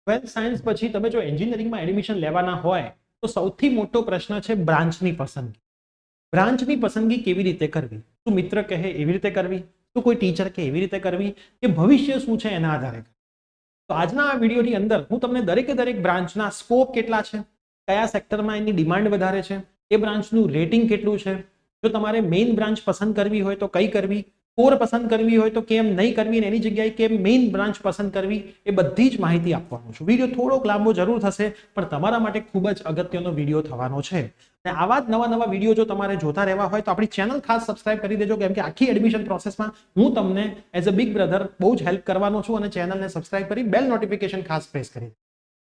12th science પછી તમે જો એન્જિનિયરિંગમાં એડમિશન લેવાના હોય તો સૌથી મોટો પ્રશ્ન છે બ્રાન્ચની પસંદગી. બ્રાન્ચની પસંદગી કેવી રીતે કરવી? શું મિત્ર કહે એવી રીતે કરવી? શું કોઈ ટીચર કહે એવી રીતે કરવી? કે ભવિષ્ય શું છે એના આધારે? તો આજના આ વિડીયોની અંદર હું તમને દરેકે દરેક બ્રાન્ચના સ્કોપ કેટલા છે, કયા સેક્ટરમાં એની ડિમાન્ડ વધારે છે, એ બ્રાન્ચનું રેટિંગ કેટલું છે, જો તમારે મેઇન બ્રાન્ચ પસંદ કરવી હોય તો કઈ કરવી, કોર પસંદ કરવી હોય તો કેમ નહીં કરવી, એની જગ્યાએ કેમ મેઇન બ્રાન્ચ પસંદ કરવી, એ બધી જ માહિતી આપવાનું છું. વિડીયો થોડોક લાંબો જરૂર થશે પણ તમારા માટે ખૂબ જ અગત્યનો વિડીયો થવાનો છે. અને આવા જ નવા વિડીયો જો તમારે જોતા રહેવા હોય તો આપણી ચેનલ ખાસ સબસ્ક્રાઇબ કરી દેજો, કેમ કે આખી એડમિશન પ્રોસેસમાં હું તમને એઝ અ બિગ બ્રધર બહુ જ હેલ્પ કરવાનો છું. અને ચેનલને સબસ્ક્રાઇબ કરી બેલ નોટિફિકેશન ખાસ પ્રેસ કરી.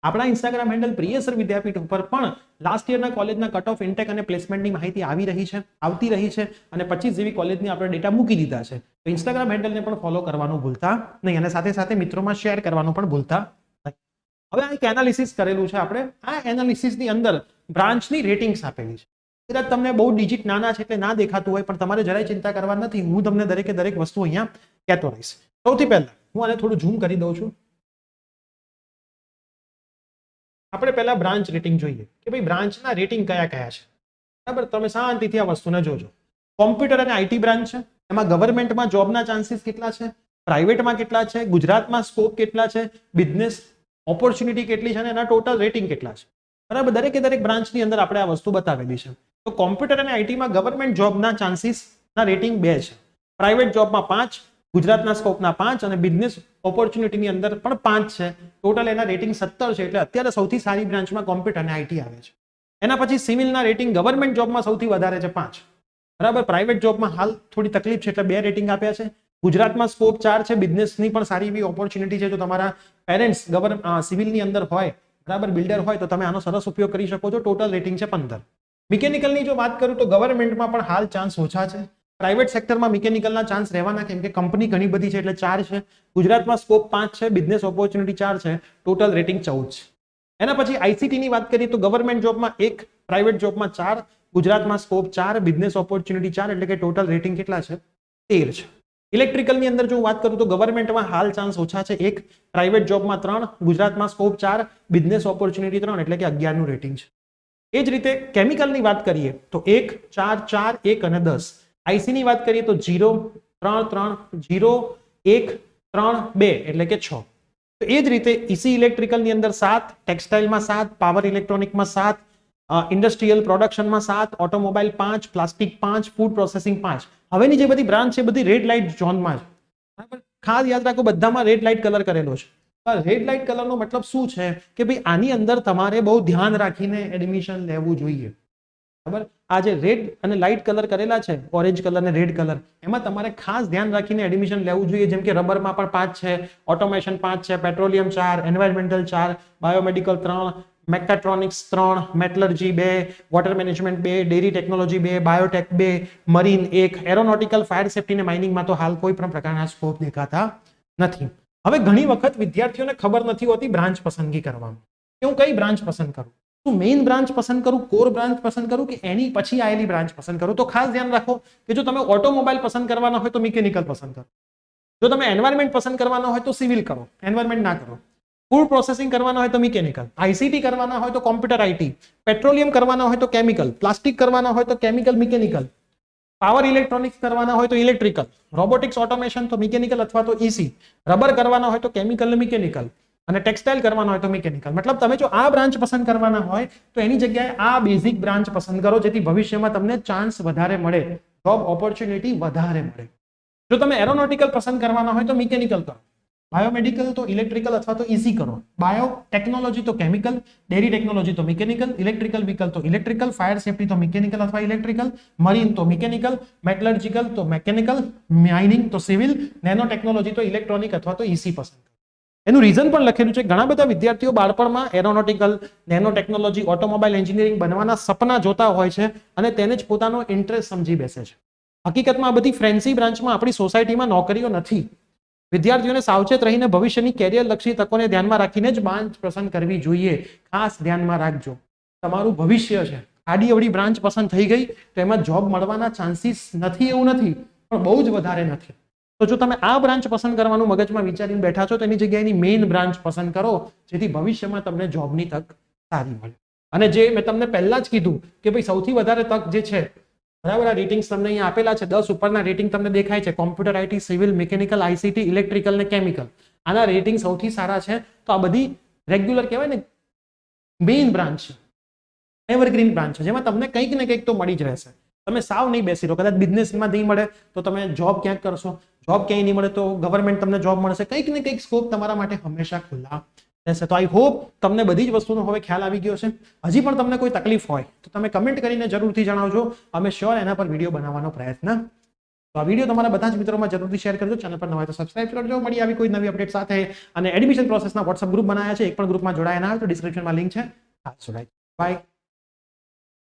આપણા ઇન્સ્ટાગ્રામ હેન્ડલ પ્રિય સર વિદ્યાપીઠ ઉપર પણ લાસ્ટ યરના કોલેજના કટ ઓફ ઇન્ટેક અને પ્લેસમેન્ટની માહિતી આવતી રહી છે અને 25 જેવી કોલેજની આપણે ડેટા મૂકી દીધા છે. તો ઇન્સ્ટાગ્રામ હેન્ડલને પણ ફોલો કરવાનું ભૂલતા નહીં અને સાથે સાથે મિત્રોમાં શેર કરવાનું પણ ભૂલતા નહીં. હવે આ એક એનાલિસિસ કરેલું છે આપણે. આ એનાલિસિસની અંદર બ્રાન્ચની રેટિંગ્સ આપેલી છે. કદાચ તમને બહુ ડિજિટ નાના છે એટલે ના દેખાતું હોય, પણ તમારે જરાય ચિંતા કરવા નથી. હું તમને દરેકે દરેક વસ્તુ અહીંયા કહેતો રહીશ. સૌથી પહેલા હું આને થોડું ઝૂમ કરી દઉં છું. આપણે પહેલા બ્રાન્ચ રેટિંગ જોઈએ કે ભાઈ બ્રાન્ચના રેટિંગ કયા કયા છે. બરાબર, તમે શાંતિથી આ વસ્તુને જોજો. કોમ્પ્યુટર અને આઈટી બ્રાન્ચ છે, એમાં ગવર્મેન્ટમાં જોબના ચાન્સીસ કેટલા છે, પ્રાઇવેટમાં કેટલા છે, ગુજરાતમાં સ્કોપ કેટલા છે, બિઝનેસ ઓપોર્ચ્યુનિટી કેટલી છે અને એના ટોટલ રેટિંગ કેટલા છે. બરાબર, દરેકે દરેક બ્રાન્ચની અંદર આપણે આ વસ્તુ બતાવેલી છે. તો કોમ્પ્યુટર અને આઈટીમાં ગવર્મેન્ટ જોબના ચાન્સીસના રેટિંગ 2 છે, પ્રાઇવેટ જોબમાં 5, ગુજરાતના સ્કોપના 5 અને બિઝનેસ ઓપોર્ચ્યુનિટીની અંદર પણ 5 છે. ટોટલ એના રેટિંગ 17 છે. એટલે અત્યારે સૌથી સારી બ્રાન્ચમાં કોમ્પ્યુટર અને આઈટી આવે છે. એના પછી સિવિલના રેટિંગ ગવર્મેન્ટ જોબમાં સૌથી વધારે છે 5. બરાબર, પ્રાઇવેટ જોબમાં હાલ થોડી તકલીફ છે એટલે 2 રેટિંગ આપ્યા છે. ગુજરાતમાં સ્કોપ 4 છે, બિઝનેસની પણ સારી એવી ઓપોર્ચ્યુનિટી છે. જો તમારા પેરેન્ટ્સ સિવિલની અંદર હોય, બરાબર, બિલ્ડર હોય તો તમે આનો સરસ ઉપયોગ કરી શકો છો. ટોટલ રેટિંગ છે 15. મિકેનિકલની જો વાત કરું તો ગવર્મેન્ટમાં પણ હાલ ચાન્સ ઓછા છે. પ્રાઇવેટ સેક્ટરમાં મિકેનિકલના ચાન્સ રહેવાના, કેમ કે કંપની ઘણી બધી છે એટલે 4 છે. ગુજરાતમાં સ્કોપ 5 છે, બિઝનેસ ઓપોર્ચ્યુનિટી 4 છે, ટોટલ રેટિંગ 14 છે. એના પછી આઈસીટીની વાત કરીએ તો ગવર્મેન્ટ જોબમાં 1, પ્રાઇવેટ જોબમાં 4, ગુજરાતમાં સ્કોપ 4, બિઝનેસ ઓપોર્ચ્યુનિટી 4, એટલે કે ટોટલ રેટિંગ કેટલા છે? 13 છે. ઇલેક્ટ્રિકલની અંદર જો વાત કરું તો ગવર્મેન્ટમાં હાલ ચાન્સ ઓછા છે, 1, પ્રાઇવેટ જોબમાં 3, ગુજરાતમાં સ્કોપ 4, બિઝનેસ ઓપોર્ચ્યુનિટી 3, એટલે કે 11 નું રેટિંગ છે. એ જ રીતે કેમિકલની વાત કરીએ તો 1, 4, 4, 1 અને 10. આઈસી ની વાત કરીએ તો 0, 3, 3, 0, 1, 3, 2, એટલે કે 6. તો એ જ રીતે ઈસી ઇલેક્ટ્રિકલની અંદર 7, ટેક્સટાઇલમાં 7, પાવર ઇલેક્ટ્રોનિકમાં 7, ઇન્ડસ્ટ્રીયલ પ્રોડક્શનમાં 7, ઓટોમોબાઈલ 5, પ્લાસ્ટિક 5, ફૂડ પ્રોસેસિંગ 5. હવેની જે બધી બ્રાન્ચ છે બધી રેડ લાઇટ ઝોનમાં છે. બરાબર, ખાસ યાદ રાખો બધામાં રેડ લાઇટ કલર કરેલો છે. રેડ લાઇટ કલરનો મતલબ શું છે કે ભાઈ આની અંદર તમારે બહુ ધ્યાન રાખીને એડમિશન લેવું જોઈએ. બરાબર, આ જે રેડ અને લાઇટ કલર કરેલા છે, ઓરેન્જ કલર અને રેડ કલર, એમાં તમારે ખાસ ધ્યાન રાખીને એડમિશન લેવું જોઈએ. જેમ કે રબરમાં પણ 5 છે, ઓટોમેશન 5 છે, petroleum 4, environmental 4, biomedical 3, મેકાટ્રોનિક્સ 3, metallurgy 2, water management 2, dairy technology 2, Biotech 2, marine 1, aeronautical, fire safety અને માઇનિંગમાં તો હાલ કોઈ પણ પ્રકારના સ્કોપ દેખાતા નથી. હવે ઘણી વખત વિદ્યાર્થીઓને ખબર નથી હોતી બ્રાન્ચ પસંદગી કરવામાં કે હું કઈ બ્રાન્ચ પસંદ કરું, શું મેઇન બ્રાન્ચ પસંદ કરું, કોર બ્રાન્ચ પસંદ કરું કે એની પછી આવેલી બ્રાન્ચ પસંદ કરું. તો ખાસ ધ્યાન રાખો કે જો તમે ઓટોમોબાઈલ પસંદ કરવાના હોય તો મિકેનિકલ પસંદ કરો. જો તમે એન્વાયરમેન્ટ પસંદ કરવાના હોય તો સિવિલ કરો, એન્વાયરમેન્ટ ના કરો. ફૂડ પ્રોસેસિંગ કરવાના હોય તો મિકેનિકલ, આઈસીટી કરવાના હોય તો કોમ્પ્યુટર આઈટી, પેટ્રોલિયમ કરવાના હોય તો કેમિકલ, પ્લાસ્ટિક કરવાના હોય તો કેમિકલ મિકેનિકલ, પાવર ઇલેક્ટ્રોનિક્સ કરવાના હોય તો ઇલેક્ટ્રિકલ, રોબોટિક્સ ઓટોમેશન તો મિકેનિકલ અથવા તો ઈસી, રબર કરવાના હોય તો કેમિકલ ને મિકેનિકલ, અને ટેક્સટાઇલ કરવાનો હોય તો મિકેનિકલ. મતલબ તમે જો આ બ્રાન્ચ પસંદ કરવાના હોય તો એની જગ્યાએ આ બેઝિક બ્રાન્ચ પસંદ કરો, જેથી ભવિષ્યમાં તમને ચાન્સ વધારે મળે, જોબ ઓપોર્ચ્યુનિટી વધારે મળે. જો તમે એરોનોટિકલ પસંદ કરવાના હોય તો મિકેનિકલ કરો, બાયોમેડિકલ તો ઇલેક્ટ્રિકલ અથવા તો ઈસી કરો, બાયો ટેકનોલોજી તો કેમિકલ, ડેરી ટેકનોલોજી તો મિકેનિકલ, ઇલેક્ટ્રિકલ વ્હીકલ તો ઇલેક્ટ્રિકલ, ફાયર સેફ્ટી તો મિકેનિકલ અથવા ઇલેક્ટ્રિકલ, મરીન તો મિકેનિકલ, મેટલર્જિકલ તો મેકેનિકલ, માઇનિંગ તો સિવિલ, નેનો ટેકનોલોજી તો ઇલેક્ટ્રોનિક અથવા તો ઈસી પસંદ. એનું રીઝન પણ લખેલું છે. ઘણા બધા વિદ્યાર્થીઓ બાળપણમાં aeronautical, nano technology, automobile engineering બનવાના સપના જોતા હોય છે અને તેને જ પોતાનો ઇન્ટરેસ્ટ સમજી બેસે છે. હકીકતમાં આ બધી ફ્રેન્સી બ્રાન્ચમાં આપણી સોસાયટીમાં નોકરીઓ નથી. વિદ્યાર્થીઓને સાવચેત રહીને ભવિષ્યની કેરિયર લક્ષી તકોને ધ્યાનમાં રાખીને જ બ્રાન્ચ પસંદ કરવી જોઈએ. ખાસ ધ્યાનમાં રાખજો, તમારું ભવિષ્ય છે. આડી અવડી બ્રાન્ચ પસંદ થઈ ગઈ તો એમાં જોબ મળવાના ચાન્સીસ નથી એવું નથી, પણ બહુ જ વધારે નથી. તો જો તમે આ બ્રાન્ચ પસંદ કરવાનું મગજમાં વિચારીને બેઠા છો તો એની જગ્યાએ એની મેઇન બ્રાન્ચ પસંદ કરો, જેથી ભવિષ્યમાં તમને જોબની તક સારી મળે. અને જે મેં તમને પહેલા જ કીધું કે ભાઈ સૌથી વધારે તક જે છે, બરાબર, આ રેટિંગ્સ તમને અહીંયા આપેલા છે, 10 ઉપરના રેટિંગ તમને દેખાય છે, computer, IT, civil, mechanical, ICT, electrical ને કેમિકલ. આના રેટિંગ સૌથી સારા છે. તો આ બધી રેગ્યુલર કહેવાય ને મેઇન બ્રાન્ચ છે, એવરગ્રીન બ્રાન્ચ છે, જેમાં તમને કંઈક ને કંઈક તો મળી જ રહેશે. તમે સાવ નહીં બેસી રહો. કદાચ બિઝનેસમાં નહીં મળે તો તમે જોબ ક્યાંક કરશો, જોબ ક્યાંય નહીં મળે તો ગવર્મેન્ટ તમને જોબ મળશે. કંઈક ને કંઈક સ્કોપ તમારા માટે હંમેશા ખુલ્લા રહેશે. તો આઈ હોપ તમને બધી જ વસ્તુનો હવે ખ્યાલ આવી ગયો છે. હજી પણ તમને કોઈ તકલીફ હોય તો તમે કમેન્ટ કરીને જરૂરથી જણાવજો. અમે શ્યોર એના પર વિડીયો બનાવવાનો પ્રયત્ન. તો આ વિડીયો તમારા બધા જ મિત્રોમાં જરૂરથી શેર કરજો. ચેનલ પર નવા હોય તો સબસ્ક્રાઇબ કરજો. મળી આવી કોઈ નવી અપડેટ સાથે. અને એડમિશન પ્રોસેસના WhatsApp ગ્રુપ બનાવ્યા છે, એક પણ ગ્રુપમાં જોડાયા ના હોય તો ડિસ્ક્રિપ્શનમાં લિંક છે, ખાસ જોડાય. બાય.